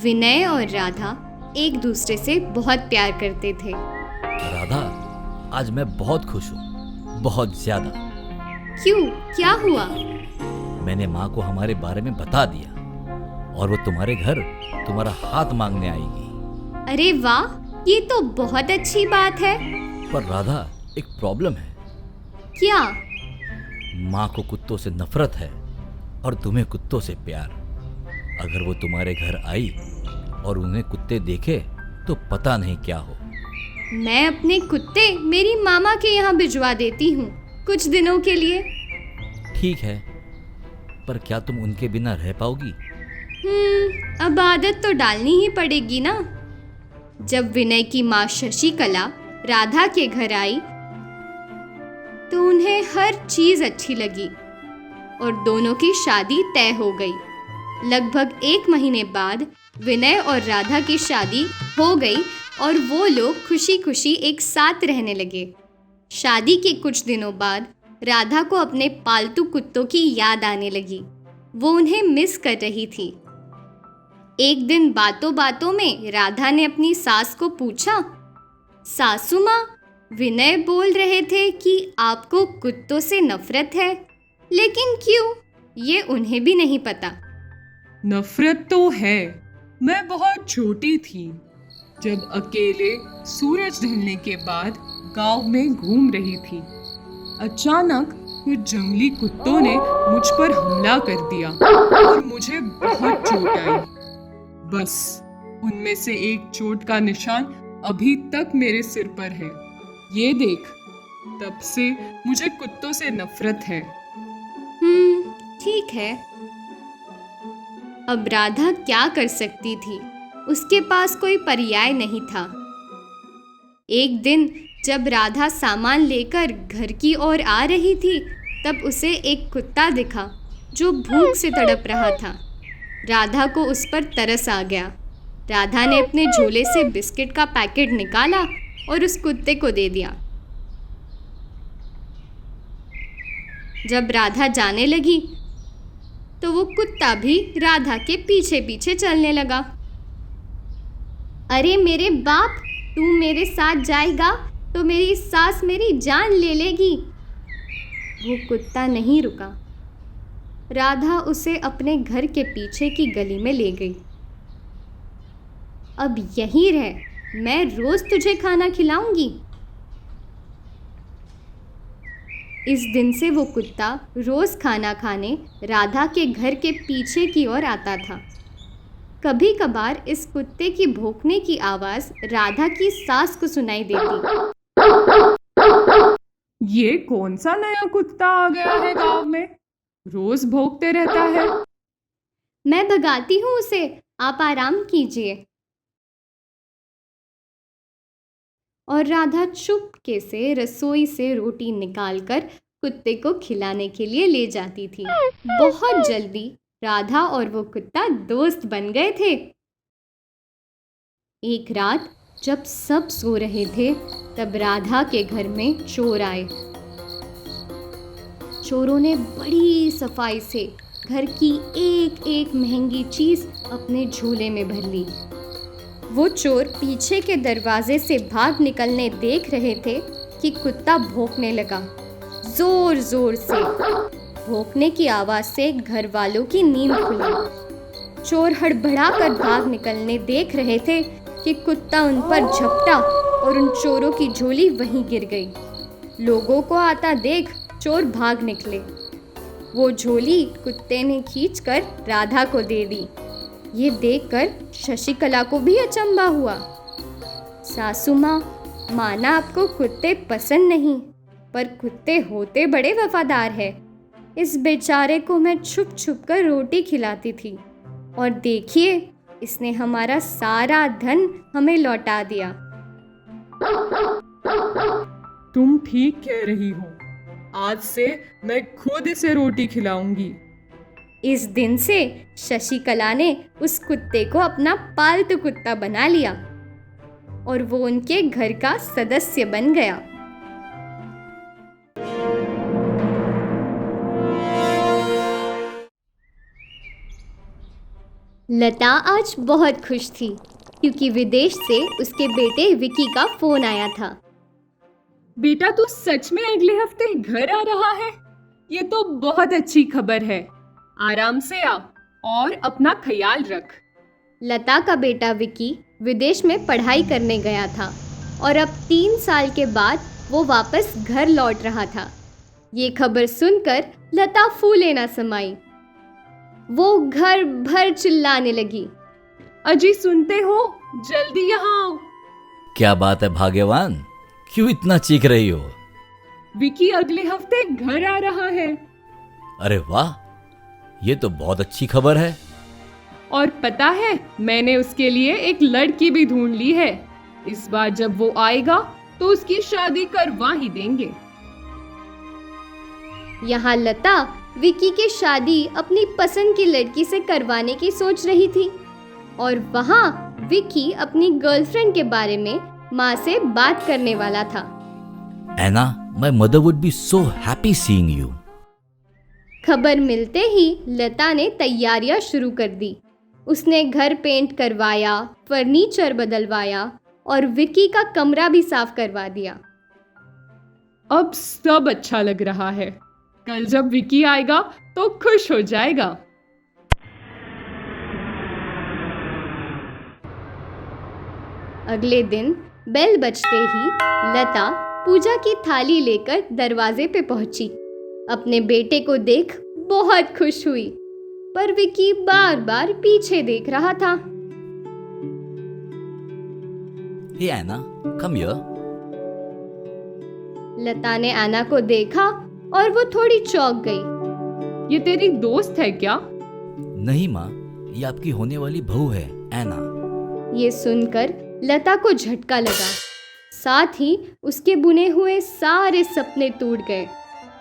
विनय और राधा एक दूसरे से बहुत प्यार करते थे। राधा, आज मैं बहुत खुश हूँ, बहुत ज्यादा। क्यों, क्या हुआ? मैंने माँ को हमारे बारे में बता दिया और वो तुम्हारे घर तुम्हारा हाथ मांगने आएगी। अरे वाह, ये तो बहुत अच्छी बात है। पर राधा, एक प्रॉब्लम है। क्या? माँ को कुत्तों से नफरत है और तुम्हें कुत्तों से प्यार। अगर वो तुम्हारे घर आई और उन्हें कुत्ते देखे तो पता नहीं क्या हो। मैं अपने कुत्ते मेरी मामा के यहाँ भिजवा देती हूँ कुछ दिनों के लिए। ठीक है, पर क्या तुम उनके बिना रह पाओगी? अब आदत तो डालनी ही पड़ेगी ना। जब विनय की माँ शशिकला राधा के घर आई तो उन्हें हर चीज अच्छी लगी और दोनों की शादी तय हो गई। लगभग 1 महीने बाद विनय और राधा की शादी हो गई और वो लोग खुशी खुशी एक साथ रहने लगे। शादी के कुछ दिनों बाद राधा को अपने पालतू कुत्तों की याद आने लगी। वो उन्हें मिस कर रही थी। एक दिन बातों बातों में राधा ने अपनी सास को पूछा, सासू माँ, विनय बोल रहे थे कि आपको कुत्तों से नफरत है, लेकिन क्यों, ये उन्हें भी नहीं पता। नफरत तो है। मैं बहुत छोटी थी जब अकेले सूरज ढलने के बाद गांव में घूम रही थी। अचानक कुछ जंगली कुत्तों ने मुझ पर हमला कर दिया और मुझे बहुत चोट आई। बस उनमें से एक चोट का निशान अभी तक मेरे सिर पर है। ये देख, तब से मुझे कुत्तों से नफरत है। ठीक है। अब राधा क्या कर सकती थी? उसके पास कोई पर्याय नहीं था। एक दिन जब राधा सामान लेकर घर की ओर आ रही थी, तब उसे एक कुत्ता दिखा जो भूख से तड़प रहा था। राधा को उस पर तरस आ गया। राधा ने अपने झोले से बिस्किट का पैकेट निकाला और उस कुत्ते को दे दिया। जब राधा जाने लगी तो वो कुत्ता भी राधा के पीछे पीछे चलने लगा। अरे मेरे बाप, तू मेरे साथ जाएगा तो मेरी सास मेरी जान ले लेगी। वो कुत्ता नहीं रुका। राधा उसे अपने घर के पीछे की गली में ले गई। अब यहीं रह, मैं रोज तुझे खाना खिलाऊंगी। इस दिन से वो कुत्ता रोज खाना खाने राधा के घर के पीछे की ओर आता था। कभी कभार इस कुत्ते की भौंकने की आवाज राधा की सास को सुनाई देती। ये कौन सा नया कुत्ता आ गया है गांव में? रोज भौंकते रहता है। मैं भगाती हूँ उसे, आप आराम कीजिए। और राधा चुपके से रसोई से रोटी निकालकर कुत्ते को खिलाने के लिए ले जाती थी। बहुत जल्दी राधा और वो कुत्ता दोस्त बन गए थे। एक रात जब सब सो रहे थे, तब राधा के घर में चोर आए। चोरों ने बड़ी सफाई से घर की एक एक महंगी चीज अपने झोले में भर ली। वो चोर पीछे के दरवाजे से भाग निकलने देख रहे थे कि कुत्ता भौंकने लगा, जोर जोर से। भौंकने की आवाज से घर वालों की नींद खुली। चोर हड़बड़ा कर भाग निकलने देख रहे थे कि कुत्ता उन पर झपटा और उन चोरों की झोली वहीं गिर गई। लोगों को आता देख चोर भाग निकले। वो झोली कुत्ते ने खींचकर राधा को दे दी। ये देखकर शशिकला को भी अचंभा हुआ। सासू माँ, माना आपको कुत्ते पसंद नहीं, पर कुत्ते होते बड़े वफादार है। इस बेचारे को मैं छुप छुप कर रोटी खिलाती थी और देखिए, इसने हमारा सारा धन हमें लौटा दिया। तुम ठीक कह रही हो। आज से मैं खुद इसे रोटी खिलाऊंगी। इस दिन से शशिकला ने उस कुत्ते को अपना पालतू कुत्ता बना लिया और वो उनके घर का सदस्य बन गया। लता आज बहुत खुश थी क्योंकि विदेश से उसके बेटे विकी का फोन आया था। बेटा तू सच में अगले हफ्ते घर आ रहा है? ये तो बहुत अच्छी खबर है। आराम से आ और अपना ख्याल रख। लता का बेटा विकी विदेश में पढ़ाई करने गया था और अब 3 साल के बाद वो वापस घर लौट रहा था। ये खबर सुनकर लता फूले ना समाई। वो घर भर चिल्लाने लगी, अजी सुनते हो? जल्दी यहाँ आओ। क्या बात है भाग्यवान, क्यों इतना चीख रही हो? विकी अगले हफ्ते घर आ रहा है। अरे वाह, ये तो बहुत अच्छी खबर है। और पता है, मैंने उसके लिए एक लड़की भी ढूंढ ली है। इस बार जब वो आएगा तो उसकी शादी करवा ही देंगे। यहाँ लता विकी की शादी अपनी पसंद की लड़की से करवाने की सोच रही थी और वहाँ विकी अपनी गर्लफ्रेंड के बारे में माँ से बात करने वाला था। Anna, my mother would be so happy seeing you. खबर मिलते ही लता ने तैयारियां शुरू कर दी। उसने घर पेंट करवाया, फर्नीचर बदलवाया और विकी का कमरा भी साफ करवा दिया। अब सब अच्छा लग रहा है। कल जब विकी आएगा तो खुश हो जाएगा। अगले दिन बेल बजते ही लता पूजा की थाली लेकर दरवाजे पे पहुंची। अपने बेटे को देख बहुत खुश हुई, पर विकी बार बार पीछे देख रहा था। हे एना, कम हियर। लता ने एना को देखा और वो थोड़ी चौंक गई। ये तेरी दोस्त है क्या? नहीं माँ, ये आपकी होने वाली बहू है एना। ये सुनकर लता को झटका लगा। साथ ही उसके बुने हुए सारे सपने टूट गए।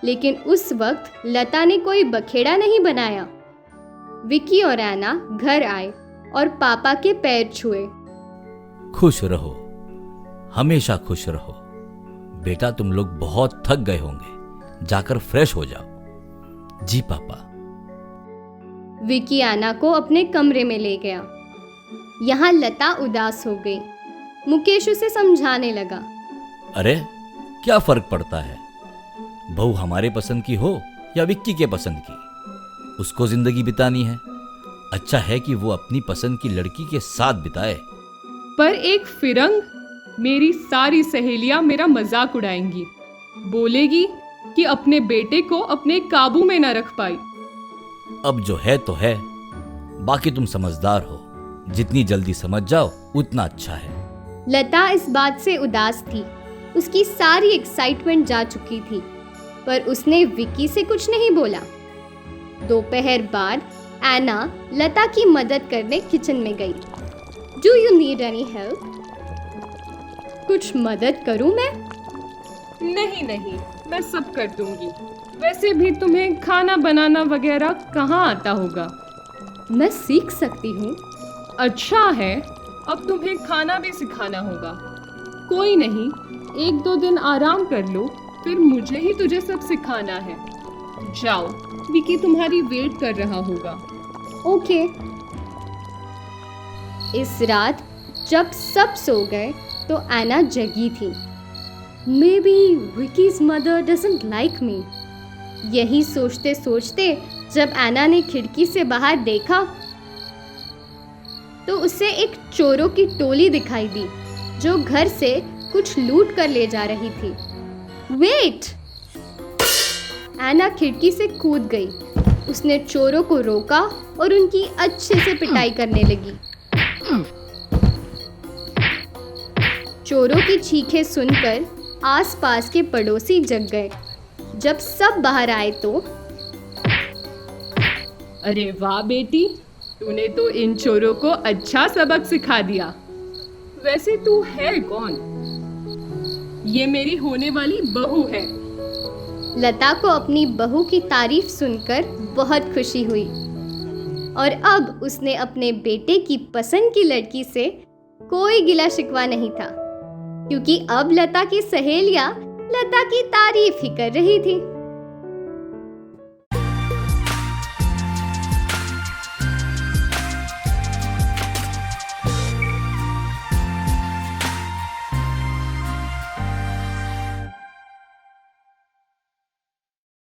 लेकिन उस वक्त लता ने कोई बखेड़ा नहीं बनाया। विकी और एना घर आए और पापा के पैर छुए। खुश रहो, हमेशा खुश रहो। बेटा तुम लोग बहुत थक गए होंगे, जाकर फ्रेश हो जाओ। जी पापा। विकी एना को अपने कमरे में ले गया। यहाँ लता उदास हो गई। मुकेश उसे समझाने लगा, अरे क्या फर्क पड़ता है, बहू हमारे पसंद की हो या विक्की के पसंद की, उसको जिंदगी बितानी है। अच्छा है कि वो अपनी पसंद की लड़की के साथ बिताए। पर एक फिरंग, मेरी सारी सहेलियां मेरा मजाक उड़ाएंगी। बोलेगी कि अपने बेटे को अपने काबू में न रख पाई। अब जो है तो है, बाकी तुम समझदार हो, जितनी जल्दी समझ जाओ उतना अच्छा है। लता इस बात से उदास थी। उसकी सारी एक्साइटमेंट जा चुकी थी, पर उसने विकी से कुछ नहीं बोला। दोपहर बाद एना लता की मदद करने किचन में गई। Do you need any help? कुछ मदद करूं मैं? नहीं, मैं सब कर दूंगी। वैसे भी तुम्हें खाना बनाना वगैरह कहाँ आता होगा। मैं सीख सकती हूँ। अच्छा है, अब तुम्हें खाना भी सिखाना होगा। कोई नहीं, 1-2 दिन आराम कर लो, फिर मुझे ही तुझे सब सिखाना है। जाओ, विकी तुम्हारी वेट कर रहा होगा। ओके। इस रात जब सब सो गए तो एना जगी थी। May be wikis mother doesn't like me. यही सोचते सोचते जब एना ने खिड़की से बाहर देखा तो उसे एक चोरों की टोली दिखाई दी जो घर से कुछ लूट कर ले जा रही थी। वेट! एना खिड़की से कूद गई। उसने चोरों को रोका और उनकी अच्छे से पिटाई करने लगी। चोरों की चीखें सुनकर आसपास के पड़ोसी जग गए। जब सब बाहर आए तो अरे वाह बेटी, तूने तो इन चोरों को अच्छा सबक सिखा दिया। वैसे तू है कौन? ये मेरी होने वाली बहू है। लता को अपनी बहू की तारीफ सुनकर बहुत खुशी हुई और अब उसने अपने बेटे की पसंद की लड़की से कोई गिला शिकवा नहीं था, क्योंकि अब लता की सहेलियां लता की तारीफ ही कर रही थी।